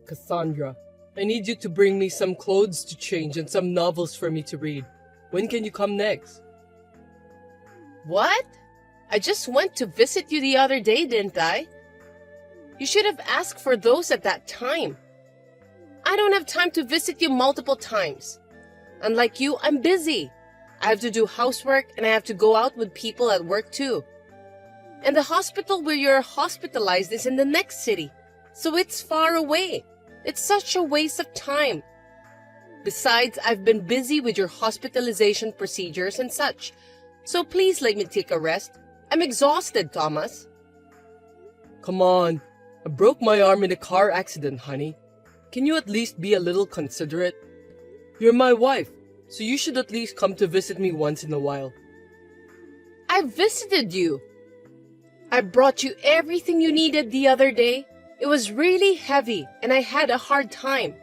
Cassandra, I need you to bring me some clothes to change and some novels for me to read. When can you come next? What? I just went to visit you the other day, didn't I? You should have asked for those at that time. I don't have time to visit you multiple times. Unlike you, I'm busy. I have to do housework and I have to go out with people at work too. And the hospital where you're hospitalized is in the next city, so it's far away. It's such a waste of time. Besides, I've been busy with your hospitalization procedures and such, so please let me take a rest. I'm exhausted, Thomas. Come on, I broke my arm in a car accident, honey. Can you at least be a little considerate? You're my wife, so you should at least come to visit me once in a while. I visited you. I brought you everything you needed the other day. It was really heavy and I had a hard time.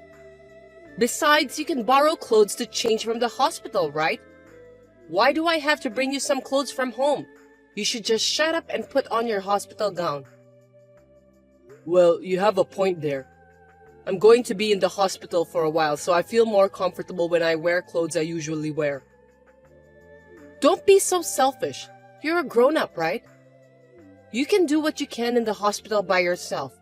Besides, you can borrow clothes to change from the hospital, right? Why do I have to bring you some clothes from home? You should just shut up and put on your hospital gown. Well, you have a point there. I'm going to be in the hospital for a while, so I feel more comfortable when I wear clothes I usually wear. Don't be so selfish. You're a grown-up, right? You can do what you can in the hospital by yourself.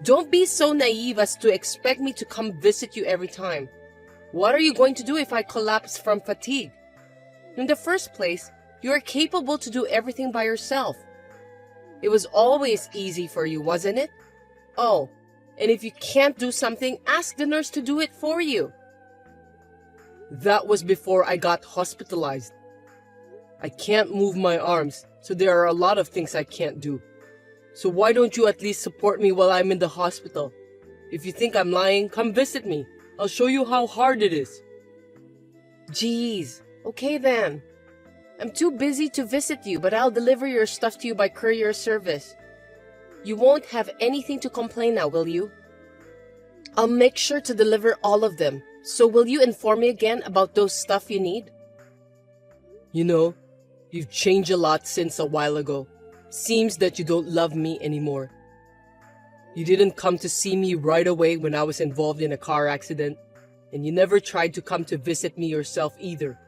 Don't be so naive as to expect me to come visit you every time. What are you going to do if I collapse from fatigue? In the first place, you are capable to do everything by yourself. It was always easy for you, wasn't it? Oh, and if you can't do something, ask the nurse to do it for you. That was before I got hospitalized. I can't move my arms, so there are a lot of things I can't do. So why don't you at least support me while I'm in the hospital? If you think I'm lying, come visit me. I'll show you how hard it is. Jeez, okay then. I'm too busy to visit you, but I'll deliver your stuff to you by courier service. You won't have anything to complain now, will you? I'll make sure to deliver all of them. So will you inform me again about those stuff you need? You know, you've changed a lot since a while ago. Seems that you don't love me anymore. You didn't come to see me right away when I was involved in a car accident, and you never tried to come to visit me yourself either.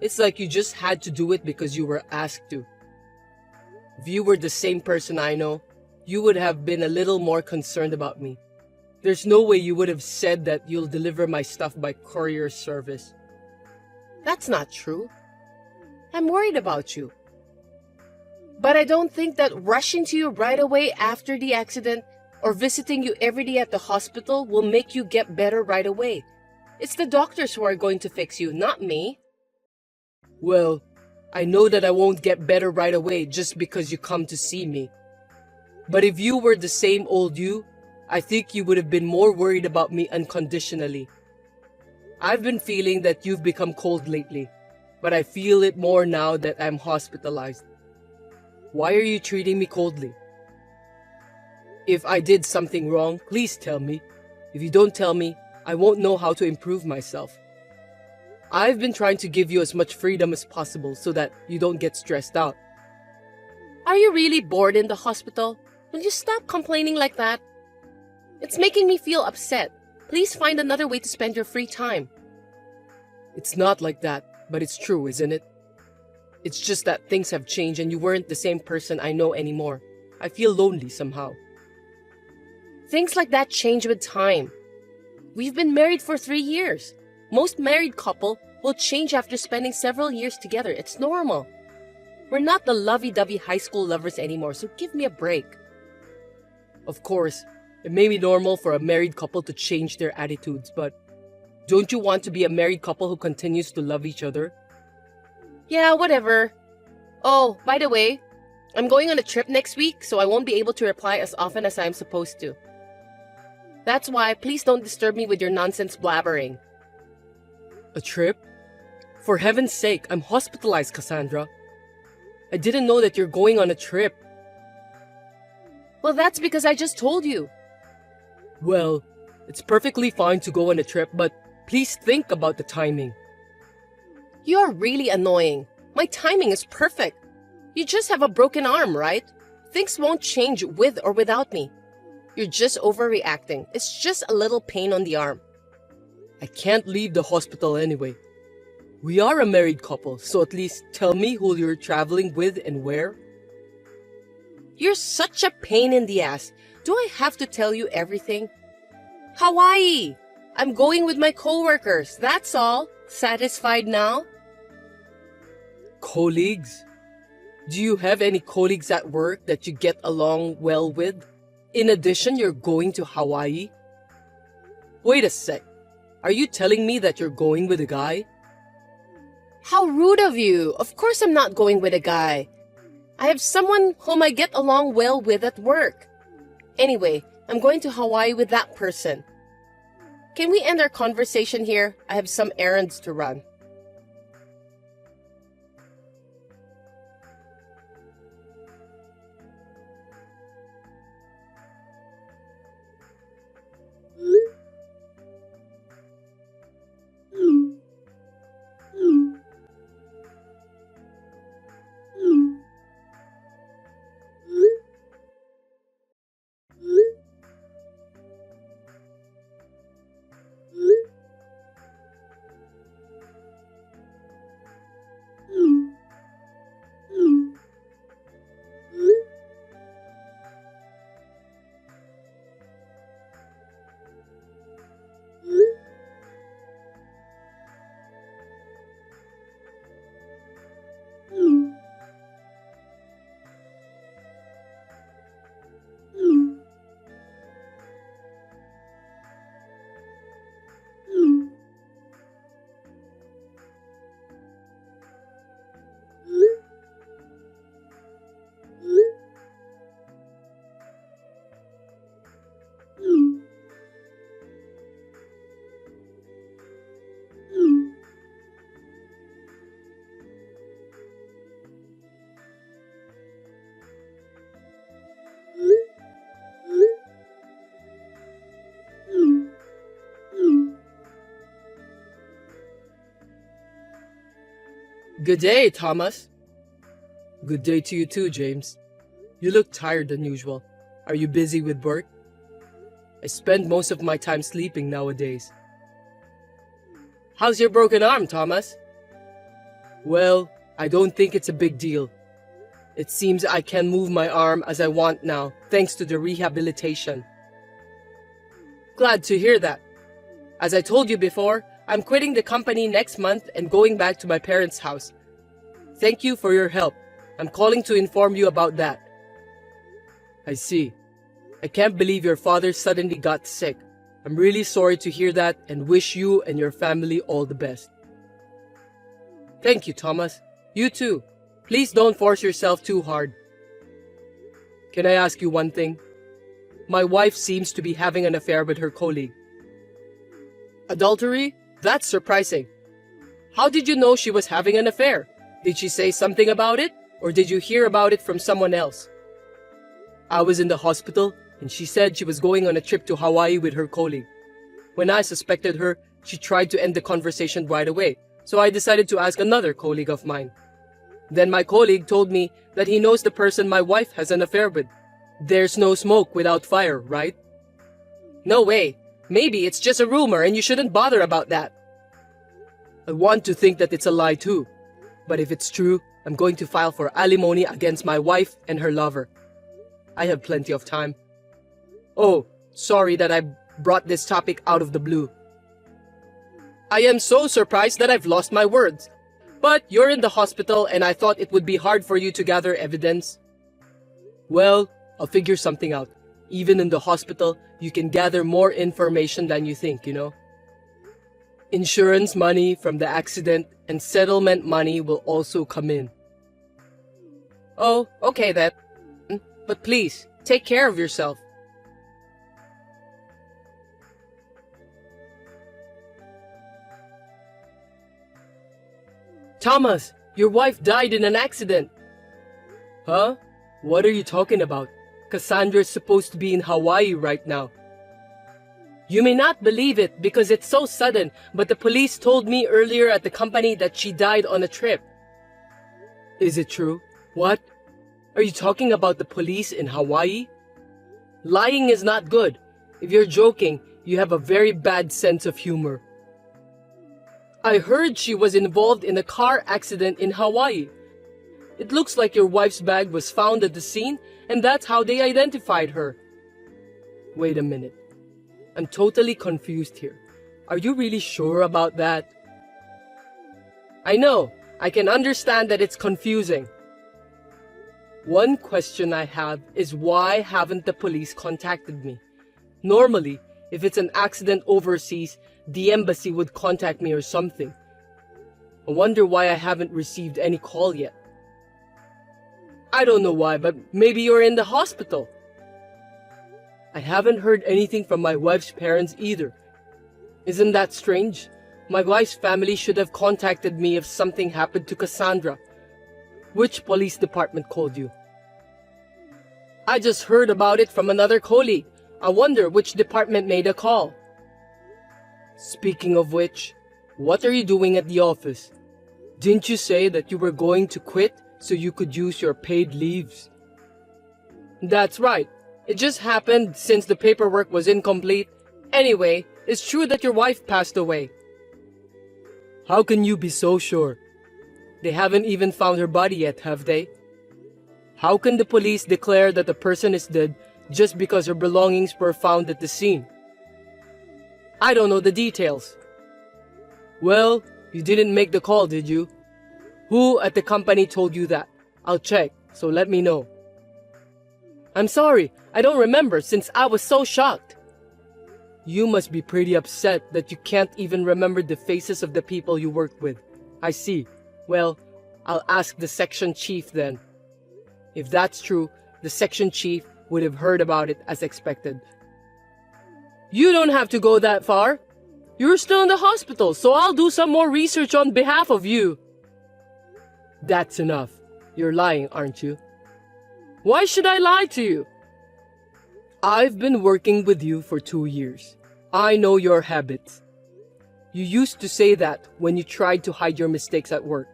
It's like you just had to do it because you were asked to. If you were the same person I know, you would have been a little more concerned about me. There's no way you would have said that you'll deliver my stuff by courier service. That's not true. I'm worried about you. But I don't think that rushing to you right away after the accident or visiting you every day at the hospital will make you get better right away. It's the doctors who are going to fix you, not me. Well, I know that I won't get better right away just because you come to see me. But if you were the same old you, I think you would have been more worried about me unconditionally. I've been feeling that you've become cold lately, but I feel it more now that I'm hospitalized. Why are you treating me coldly? If I did something wrong, please tell me. If you don't tell me, I won't know how to improve myself. I've been trying to give you as much freedom as possible so that you don't get stressed out. Are you really bored in the hospital? Will you stop complaining like that? It's making me feel upset. Please find another way to spend your free time. It's not like that, but it's true, isn't it? It's just that things have changed and you weren't the same person I know anymore. I feel lonely somehow. Things like that change with time. We've been married for 3 years. Most married couple will change after spending several years together. It's normal. We're not the lovey-dovey high school lovers anymore, so give me a break. Of course, it may be normal for a married couple to change their attitudes, but don't you want to be a married couple who continues to love each other? Yeah, whatever. Oh, by the way, I'm going on a trip next week, so I won't be able to reply as often as I'm supposed to. That's why, please don't disturb me with your nonsense blabbering. A trip? For heaven's sake, I'm hospitalized, Cassandra. I didn't know that you're going on a trip. Well, that's because I just told you. Well, it's perfectly fine to go on a trip, but please think about the timing. You're really annoying. My timing is perfect. You just have a broken arm, right? Things won't change with or without me. You're just overreacting. It's just a little pain on the arm. I can't leave the hospital anyway. We are a married couple, so at least tell me who you're traveling with and where. You're such a pain in the ass. Do I have to tell you everything? Hawaii! I'm going with my coworkers, that's all. Satisfied now? Colleagues? Do you have any colleagues at work that you get along well with? In addition, you're going to Hawaii? Wait a sec. Are you telling me that you're going with a guy? How rude of you! Of course I'm not going with a guy. I have someone whom I get along well with at work. Anyway, I'm going to Hawaii with that person. Can we end our conversation here? I have some errands to run. Good day, Thomas. Good day to you too, James. You look tired than usual. Are you busy with work? I spend most of my time sleeping nowadays. How's your broken arm, Thomas? Well, I don't think it's a big deal. It seems I can move my arm as I want now, thanks to the rehabilitation. Glad to hear that. As I told you before, I'm quitting the company next month and going back to my parents' house. Thank you for your help. I'm calling to inform you about that. I see. I can't believe your father suddenly got sick. I'm really sorry to hear that and wish you and your family all the best. Thank you, Thomas. You too. Please don't force yourself too hard. Can I ask you one thing? My wife seems to be having an affair with her colleague. Adultery? That's surprising. How did you know she was having an affair? Did she say something about it, or did you hear about it from someone else? I was in the hospital, and she said she was going on a trip to Hawaii with her colleague. When I suspected her, she tried to end the conversation right away, so I decided to ask another colleague of mine. Then my colleague told me that he knows the person my wife has an affair with. There's no smoke without fire, right? No way. Maybe it's just a rumor and you shouldn't bother about that. I want to think that it's a lie too. But if it's true, I'm going to file for alimony against my wife and her lover. I have plenty of time. Oh, sorry that I brought this topic out of the blue. I am so surprised that I've lost my words. But you're in the hospital and I thought it would be hard for you to gather evidence. Well, I'll figure something out. Even in the hospital, you can gather more information than you think, you know. Insurance money from the accident and settlement money will also come in. Oh, okay then. But please, take care of yourself. Thomas, your wife died in an accident. Huh? What are you talking about? Cassandra's supposed to be in Hawaii right now. You may not believe it because it's so sudden, but the police told me earlier at the company that she died on a trip. Is it true? What? Are you talking about the police in Hawaii? Lying is not good. If you're joking, you have a very bad sense of humor. I heard she was involved in a car accident in Hawaii. It looks like your wife's bag was found at the scene, and that's how they identified her. Wait a minute. I'm totally confused here. Are you really sure about that? I know. I can understand that it's confusing. One question I have is why haven't the police contacted me? Normally, if it's an accident overseas, the embassy would contact me or something. I wonder why I haven't received any call yet. I don't know why, but maybe you're in the hospital. I haven't heard anything from my wife's parents either. Isn't that strange? My wife's family should have contacted me if something happened to Cassandra. Which police department called you? I just heard about it from another colleague. I wonder which department made a call. Speaking of which, what are you doing at the office? Didn't you say that you were going to quit so you could use your paid leaves? That's right. It just happened since the paperwork was incomplete. Anyway, it's true that your wife passed away. How can you be so sure? They haven't even found her body yet, have they? How can the police declare that the person is dead just because her belongings were found at the scene? I don't know the details. Well, you didn't make the call, did you? Who at the company told you that? I'll check, so let me know. I'm sorry, I don't remember since I was so shocked. You must be pretty upset that you can't even remember the faces of the people you worked with. I see. Well, I'll ask the section chief then. If that's true, the section chief would have heard about it as expected. You don't have to go that far. You're still in the hospital, so I'll do some more research on behalf of you. That's enough. You're lying, aren't you? Why should I lie to you? I've been working with you for 2 years. I know your habits. You used to say that when you tried to hide your mistakes at work.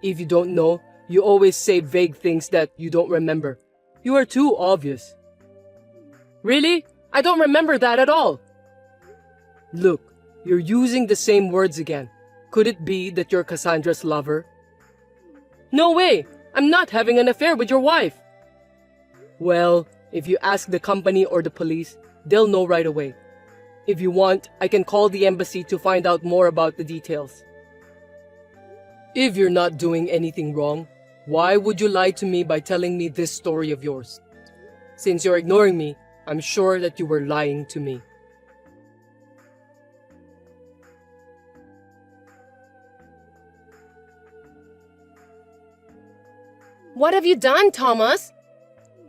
If you don't know, you always say vague things that you don't remember. You are too obvious. Really? I don't remember that at all. Look, you're using the same words again. Could it be that you're Cassandra's lover? No way! I'm not having an affair with your wife. Well, if you ask the company or the police, they'll know right away. If you want, I can call the embassy to find out more about the details. If you're not doing anything wrong, why would you lie to me by telling me this story of yours? Since you're ignoring me, I'm sure that you were lying to me. What have you done, Thomas?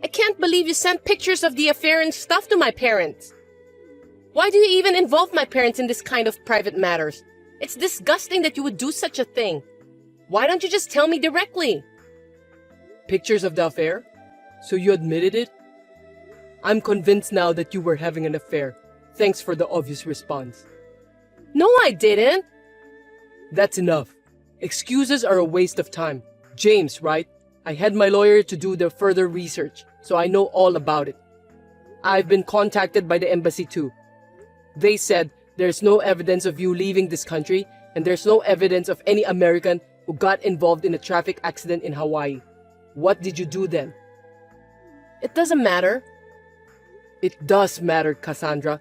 I can't believe you sent pictures of the affair and stuff to my parents. Why do you even involve my parents in this kind of private matters? It's disgusting that you would do such a thing. Why don't you just tell me directly? Pictures of the affair? So you admitted it? I'm convinced now that you were having an affair. Thanks for the obvious response. No, I didn't. That's enough. Excuses are a waste of time. James, right? I had my lawyer to do the further research, so I know all about it. I've been contacted by the embassy too. They said there's no evidence of you leaving this country, and there's no evidence of any American who got involved in a traffic accident in Hawaii. What did you do then? It doesn't matter. It does matter, Cassandra.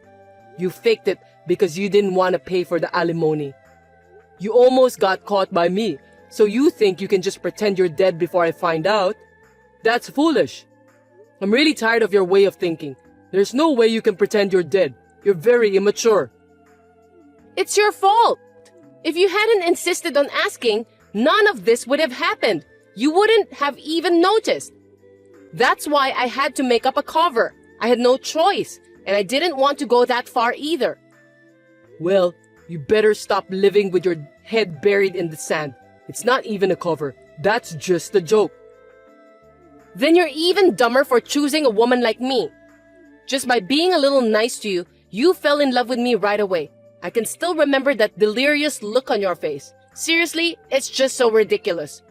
You faked it because you didn't want to pay for the alimony. You almost got caught by me, so you think you can just pretend you're dead before I find out? That's foolish. I'm really tired of your way of thinking. There's no way you can pretend you're dead. You're very immature. It's your fault. If you hadn't insisted on asking, none of this would have happened. You wouldn't have even noticed. That's why I had to make up a cover. I had no choice, and I didn't want to go that far either. Well, you better stop living with your head buried in the sand. It's not even a cover. That's just a joke. Then you're even dumber for choosing a woman like me. Just by being a little nice to you, you fell in love with me right away. I can still remember that delirious look on your face. Seriously, it's just so ridiculous.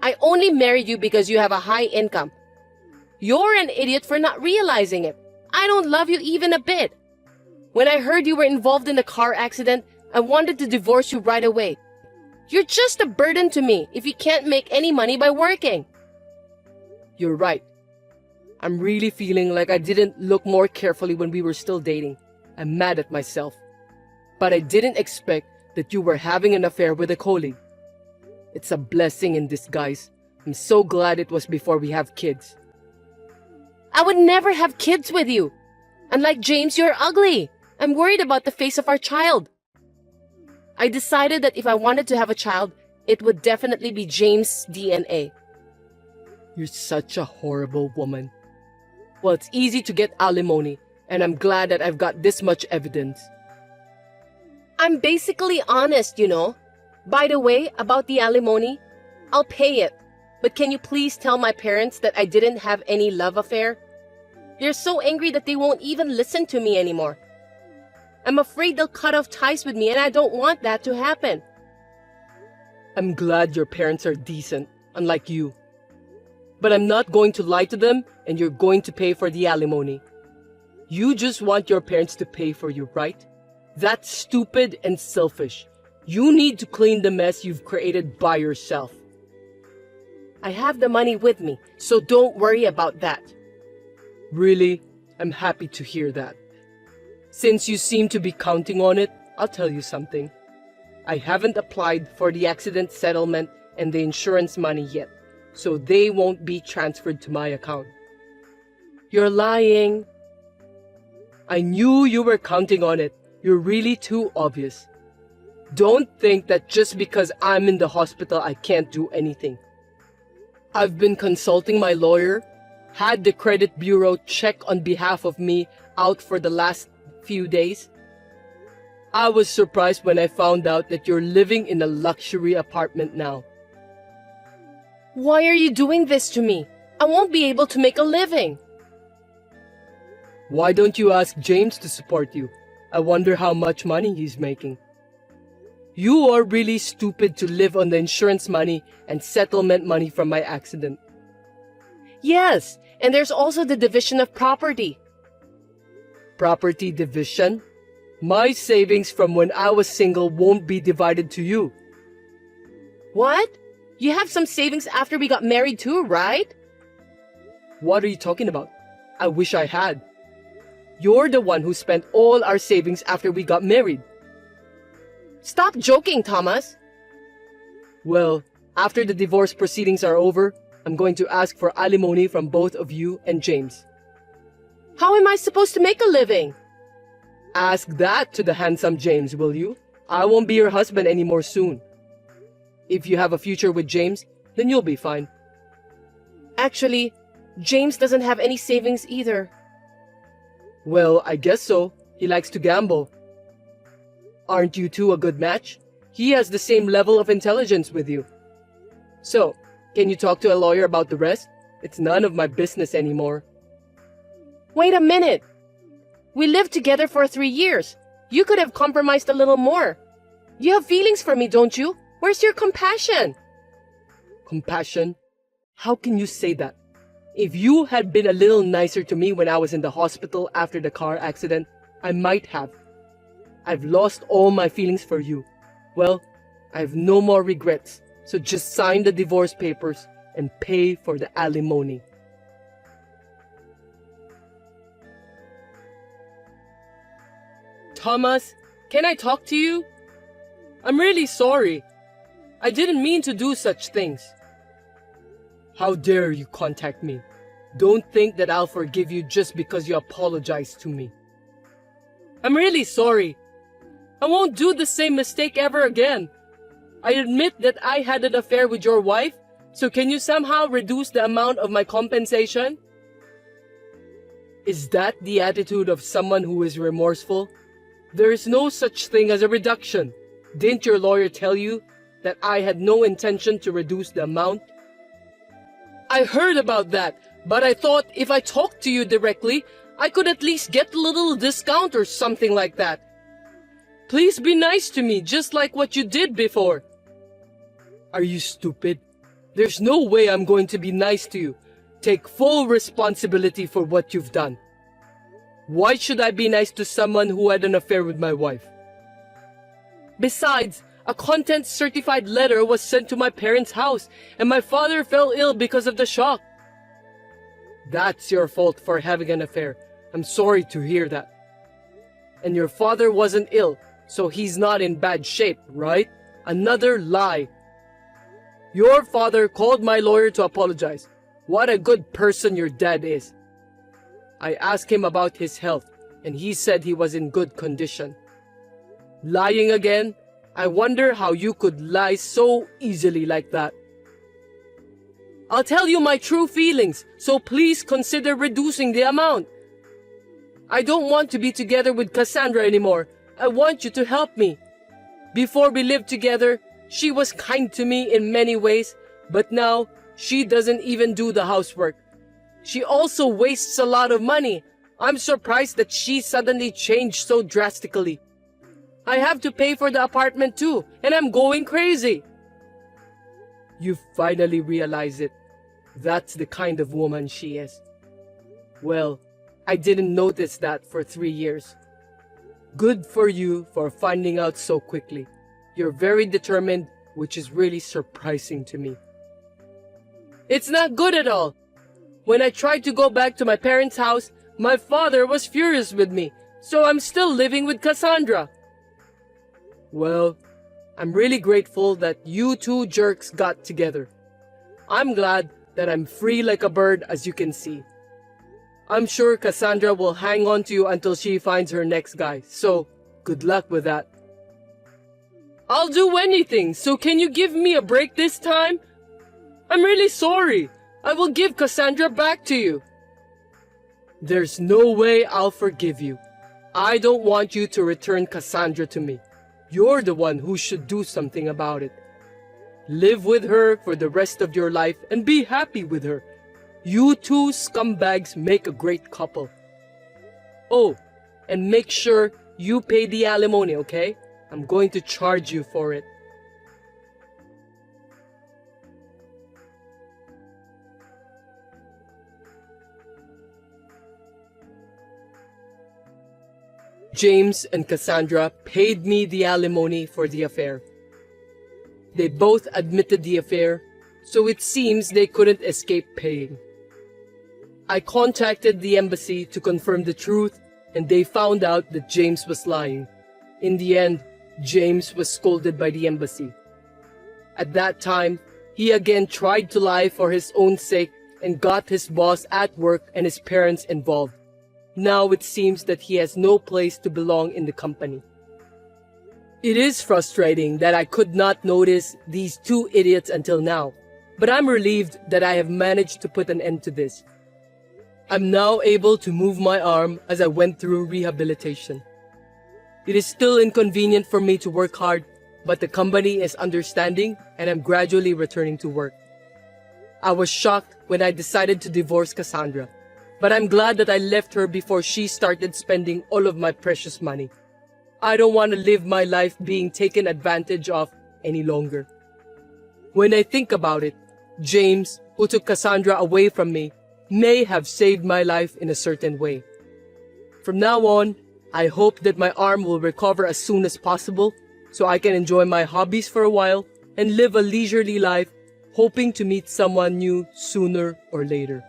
I only married you because you have a high income. You're an idiot for not realizing it. I don't love you even a bit. When I heard you were involved in a car accident, I wanted to divorce you right away. You're just a burden to me if you can't make any money by working. You're right. I'm really feeling like I didn't look more carefully when we were still dating. I'm mad at myself. But I didn't expect that you were having an affair with a colleague. It's a blessing in disguise. I'm so glad it was before we have kids. I would never have kids with you. Unlike James, you're ugly. I'm worried about the face of our child. I decided that if I wanted to have a child, it would definitely be James' DNA. You're such a horrible woman. Well, it's easy to get alimony, and I'm glad that I've got this much evidence. I'm basically honest, you know. By the way, about the alimony, I'll pay it. But can you please tell my parents that I didn't have any love affair? They're so angry that they won't even listen to me anymore. I'm afraid they'll cut off ties with me, and I don't want that to happen. I'm glad your parents are decent, unlike you. But I'm not going to lie to them, and you're going to pay for the alimony. You just want your parents to pay for you, right? That's stupid and selfish. You need to clean the mess you've created by yourself. I have the money with me, so don't worry about that. Really? I'm happy to hear that. Since you seem to be counting on it, I'll tell you something. I haven't applied for the accident settlement and the insurance money yet, so they won't be transferred to my account. You're lying. I knew you were counting on it. You're really too obvious. Don't think that just because I'm in the hospital I can't do anything. I've been consulting my lawyer, had the credit bureau check on behalf of me out for the last few days. I was surprised when I found out that you're living in a luxury apartment now. Why are you doing this to me? I won't be able to make a living. Why don't you ask James to support you? I wonder how much money he's making. You are really stupid to live on the insurance money and settlement money from my accident. Yes, and there's also the division of property. Property division? My savings from when I was single won't be divided to you. What? You have some savings after we got married too, right? What are you talking about? I wish I had. You're the one who spent all our savings after we got married. Stop joking, Thomas. Well, after the divorce proceedings are over, I'm going to ask for alimony from both of you and James. How am I supposed to make a living? Ask that to the handsome James, will you? I won't be your husband anymore soon. If you have a future with James, then you'll be fine. Actually, James doesn't have any savings either. Well, I guess so. He likes to gamble. Aren't you two a good match? He has the same level of intelligence with you. So, can you talk to a lawyer about the rest? It's none of my business anymore. Wait a minute. We lived together for 3 years. You could have compromised a little more. You have feelings for me, don't you? Where's your compassion? Compassion? How can you say that? If you had been a little nicer to me when I was in the hospital after the car accident, I might have. I've lost all my feelings for you. Well, I have no more regrets, so just sign the divorce papers and pay for the alimony. Thomas, can I talk to you? I'm really sorry. I didn't mean to do such things. How dare you contact me? Don't think that I'll forgive you just because you apologized to me. I'm really sorry. I won't do the same mistake ever again. I admit that I had an affair with your wife, so can you somehow reduce the amount of my compensation? Is that the attitude of someone who is remorseful? There is no such thing as a reduction. Didn't your lawyer tell you that I had no intention to reduce the amount? I heard about that, but I thought if I talked to you directly, I could at least get a little discount or something like that. Please be nice to me, just like what you did before. Are you stupid? There's no way I'm going to be nice to you. Take full responsibility for what you've done. Why should I be nice to someone who had an affair with my wife? Besides, a content-certified letter was sent to my parents' house, and my father fell ill because of the shock. That's your fault for having an affair. I'm sorry to hear that. And your father wasn't ill, so he's not in bad shape, right? Another lie. Your father called my lawyer to apologize. What a good person your dad is. I asked him about his health, and he said he was in good condition. Lying again? I wonder how you could lie so easily like that. I'll tell you my true feelings, so please consider reducing the amount. I don't want to be together with Cassandra anymore. I want you to help me. Before we lived together, she was kind to me in many ways, but now she doesn't even do the housework. She also wastes a lot of money. I'm surprised that she suddenly changed so drastically. I have to pay for the apartment too, and I'm going crazy. You finally realize it. That's the kind of woman she is. Well, I didn't notice that for 3 years. Good for you for finding out so quickly. You're very determined, which is really surprising to me. It's not good at all. When I tried to go back to my parents' house, my father was furious with me, so I'm still living with Cassandra. Well, I'm really grateful that you two jerks got together. I'm glad that I'm free like a bird, as you can see. I'm sure Cassandra will hang on to you until she finds her next guy, so good luck with that. I'll do anything, so can you give me a break this time? I'm really sorry. I will give Cassandra back to you. There's no way I'll forgive you. I don't want you to return Cassandra to me. You're the one who should do something about it. Live with her for the rest of your life and be happy with her. You two scumbags make a great couple. Oh, and make sure you pay the alimony, okay? I'm going to charge you for it. James and Cassandra paid me the alimony for the affair. They both admitted the affair, so it seems they couldn't escape paying. I contacted the embassy to confirm the truth, and they found out that James was lying. In the end, James was scolded by the embassy. At that time, he again tried to lie for his own sake and got his boss at work and his parents involved. Now it seems that he has no place to belong in the company. It is frustrating that I could not notice these two idiots until now, but I'm relieved that I have managed to put an end to this. I'm now able to move my arm as I went through rehabilitation. It is still inconvenient for me to work hard, but the company is understanding and I'm gradually returning to work. I was shocked when I decided to divorce Cassandra, but I'm glad that I left her before she started spending all of my precious money. I don't want to live my life being taken advantage of any longer. When I think about it, James, who took Cassandra away from me, may have saved my life in a certain way. From now on, I hope that my arm will recover as soon as possible so I can enjoy my hobbies for a while and live a leisurely life, hoping to meet someone new sooner or later.